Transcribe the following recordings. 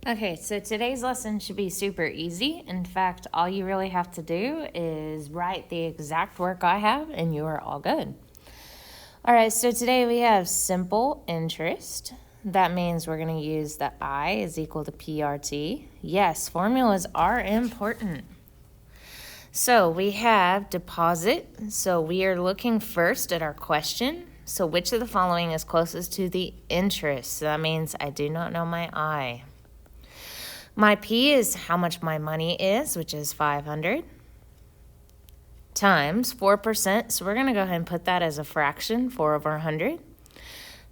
Okay, so today's lesson should be super easy. In fact, all you really have to do is write the exact work I have and you are all good. All right, so today we have simple interest. That means we're going to use the I is equal to PRT. Yes, formulas are important. So we have deposit. So we are looking first at our question. So which of the following is closest to the interest? So that means I do not know my I. My P is how much my money is, which is 500, times 4%. So we're going to go ahead and put that as a fraction, 4 over 100,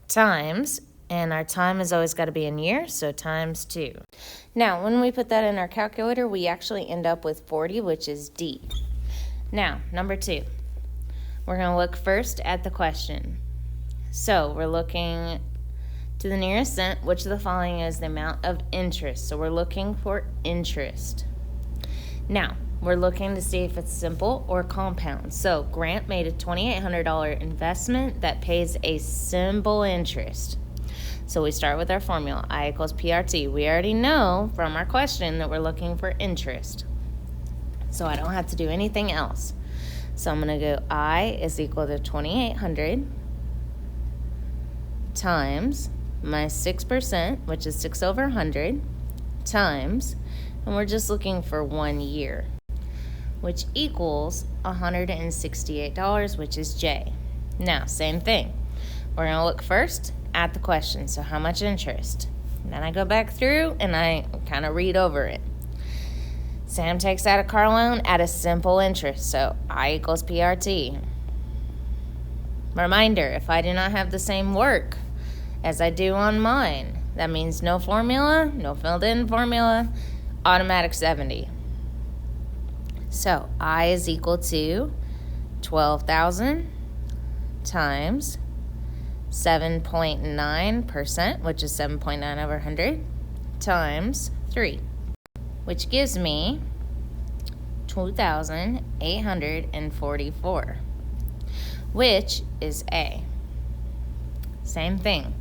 times, and our time has always got to be in years, so times 2. Now, when we put that in our calculator, we actually end up with 40, which is D. Now, number 2. We're going to look first at the question. So we're looking to the nearest cent, which of the following is the amount of interest? So we're looking for interest. Now, we're looking to see if it's simple or compound. So Grant made a $2,800 investment that pays a simple interest. So we start with our formula, I equals PRT. We already know from our question that we're looking for interest. So I don't have to do anything else. So I'm going to go I is equal to 2,800 times my 6%, which is 6 over 100, times, and we're just looking for 1 year, which equals $168, which is J. Now, same thing. We're going to look first at the question. So how much interest? And then I go back through and I kind of read over it. Sam takes out a car loan at a simple interest. So I equals PRT. Reminder, if I do not have the same work as I do on mine, that means no formula, no filled in formula, automatic 70. So I is equal to 12,000 times 7.9%, which is 7.9 over 100, times 3, which gives me 2,844, which is A. Same thing.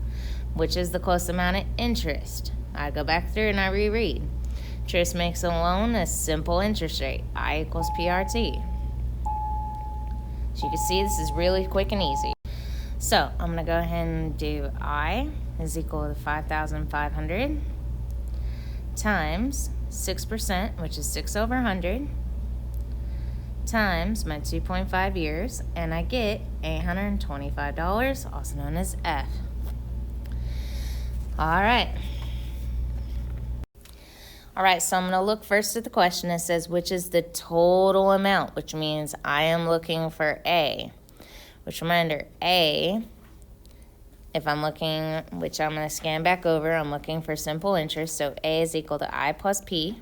Which is the close amount of interest? I go back through and I reread. Interest makes a loan a simple interest rate. I equals PRT. So you can see this is really quick and easy. So I'm going to go ahead and do I is equal to 5,500 times 6%, which is 6 over 100, times my 2.5 years, and I get $825, also known as F. All right, so I'm going to look first at the question. It says, which is the total amount, which means I am looking for A. Which, reminder, A, if I'm looking, which I'm going to scan back over, I'm looking for simple interest. So A is equal to I plus P,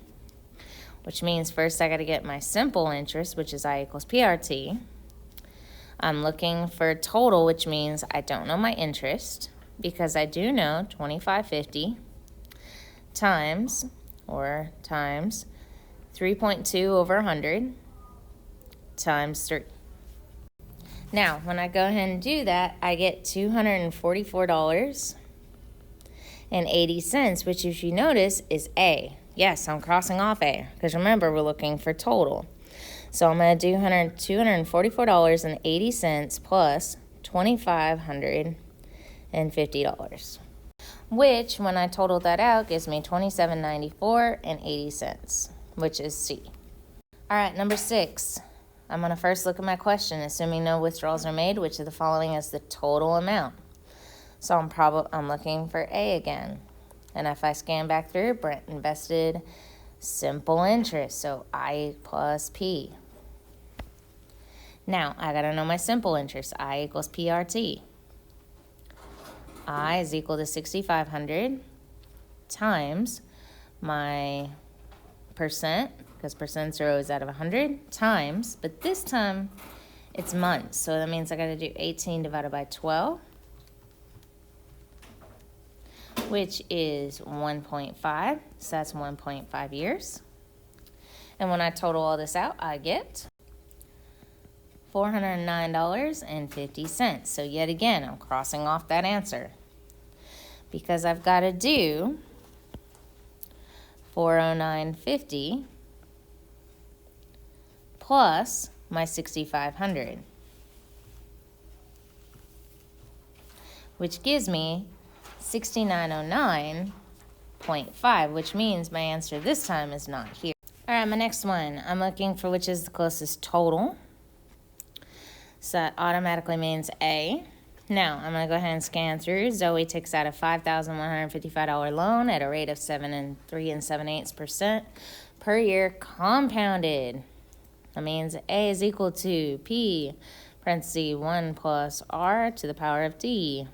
which means first I got to get my simple interest, which is I equals PRT. I'm looking for total, which means I don't know my interest, because I do know 2,550 times 3.2 over 100 times 3. Now, when I go ahead and do that, I get $244.80, which, if you notice, is A. Yes, I'm crossing off A, because remember, we're looking for total. So I'm going to do $244.80 plus $2,550, which, when I total that out, gives me $27.94.80, which is C. All right, number 6. I'm going to first look at my question, assuming no withdrawals are made, which of the following is the total amount? So I'm looking for A again. And if I scan back through, Brent invested simple interest, so I plus P. Now, I got to know my simple interest. I equals PRT. I is equal to 6,500 times my percent, because percents are always out of 100, times, but this time it's months, so that means I got to do 18 divided by 12, which is 1.5, so that's 1.5 years. And when I total all this out, I get $409.50. So yet again, I'm crossing off that answer, because I've got to do $409.50 plus my $6,500, which gives me $6,909.5, which means my answer this time is not here. All right, my next one, I'm looking for which is the closest total. So that automatically means A. Now, I'm going to go ahead and scan through. Zoe takes out a $5,155 loan at a rate of 7 3 7/8% per year compounded. That means A is equal to P, parenthesis 1 plus R to the power of D.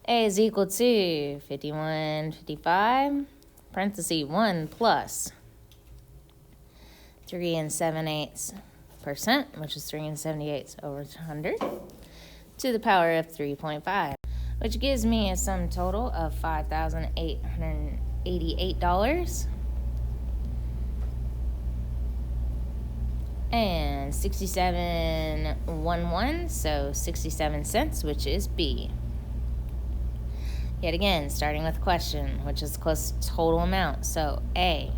A is equal to 51.55, parenthesis 1 plus 3 7/8%, which is 3 78 over 100, to the power of 3.5, which gives me a sum total of $5,888 and 67.11, so 67 cents, which is B. Yet again, starting with question, which is the closest total amount. So A,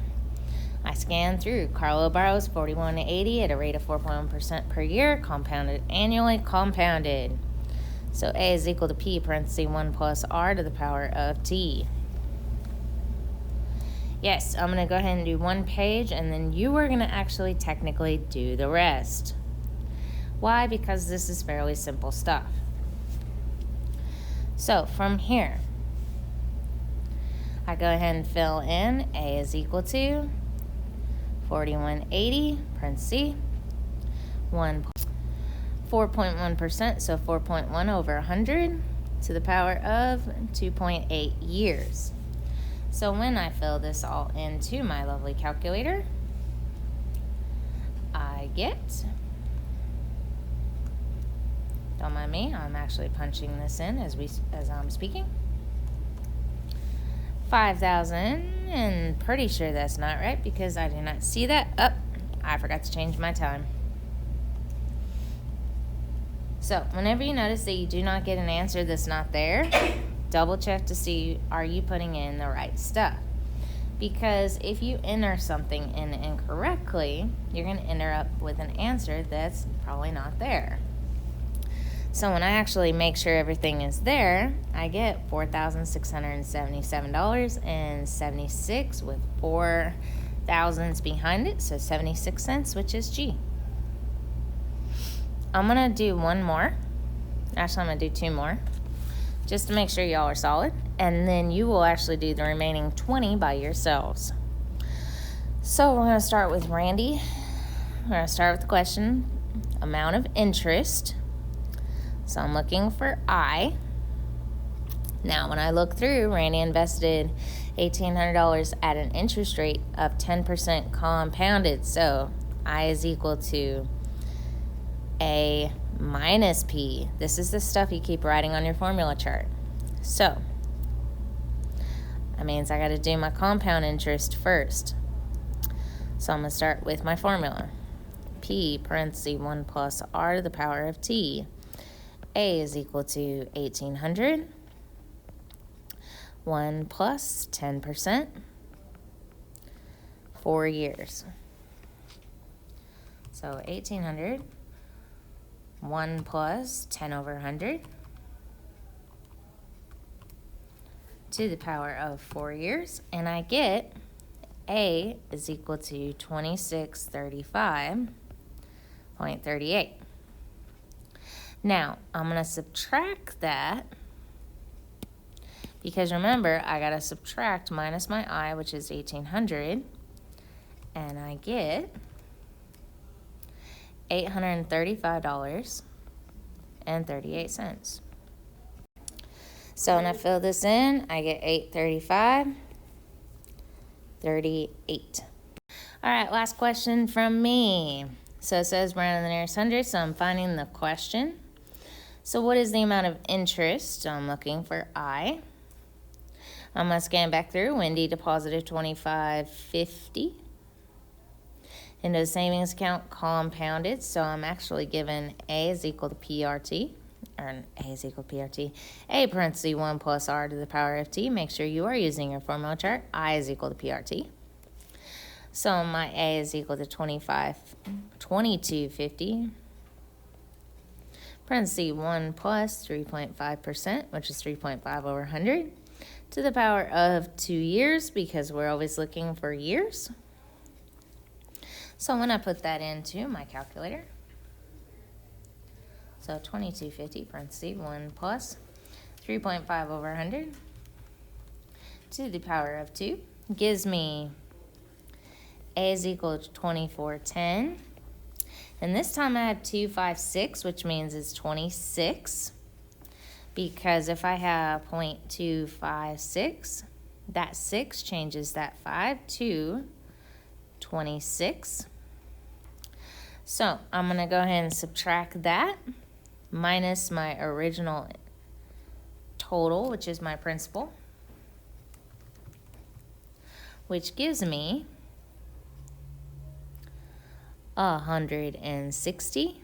I scan through. Carlo borrows $41.80 at a rate of 4.1% per year, compounded annually, compounded. So A is equal to P, parenthesis 1 plus R to the power of T. Yes, I'm going to go ahead and do one page, and then you are going to actually technically do the rest. Why? Because this is fairly simple stuff. So from here, I go ahead and fill in A is equal to 41.80, parenthesis 4.1%, so 4.1 over 100 to the power of 2.8 years. So when I fill this all into my lovely calculator, I get, don't mind me, I'm actually punching this in as I'm speaking, 5,000, and pretty sure that's not right because I did not see that. I forgot to change my time. So whenever you notice that you do not get an answer that's not there, double check to see, are you putting in the right stuff? Because if you enter something in incorrectly, you're going to end up with an answer that's probably not there. So when I actually make sure everything is there, I get $4,677.76 with 4 thousands behind it, so 76 cents, which is G. I'm going to do one more. Actually, I'm going to do 2 more, just to make sure y'all are solid. And then you will actually do the remaining 20 by yourselves. So we're going to start with Randy. We're going to start with the question, amount of interest. So I'm looking for I. Now, when I look through, Randy invested $1,800 at an interest rate of 10% compounded. So I is equal to A minus P. This is the stuff you keep writing on your formula chart. So that means I got to do my compound interest first. So I'm going to start with my formula. P, parenthesis 1 plus R to the power of T. A is equal to 1,800. 1 plus 10%. 4 years. So 1,800. 1 plus 10 over 100 to the power of 4 years. And I get A is equal to 2635.38. Now, I'm going to subtract that because remember, I got to subtract minus my I, which is 1,800, and I get $835.38. So when I fill this in, I get $835.38. All right, last question from me. So it says we're on the nearest hundred, so I'm finding the question. So what is the amount of interest? So I'm looking for I. I'm going to scan back through. Wendy deposited $25.50 into the savings account compounded. So I'm actually given A is equal to PRT or A is equal to PRT. A parentheses 1 plus R to the power of T. Make sure you are using your formula chart. I is equal to PRT. So my A is equal to 2250. Parentheses 1 plus 3.5%, which is 3.5 over 100, to the power of 2 years, because we're always looking for years. So I'm going to put that into my calculator. So 2250, parentheses 1 plus 3.5 over 100 to the power of 2 gives me A is equal to 2410. And this time I had 256, which means it's 26. Because if I have 0.256, that 6 changes that 5 to 26. So I'm going to go ahead and subtract that minus my original total, which is my principal, which gives me 160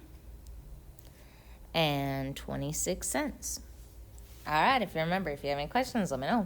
and 26 cents. All right, if you remember, if you have any questions, let me know.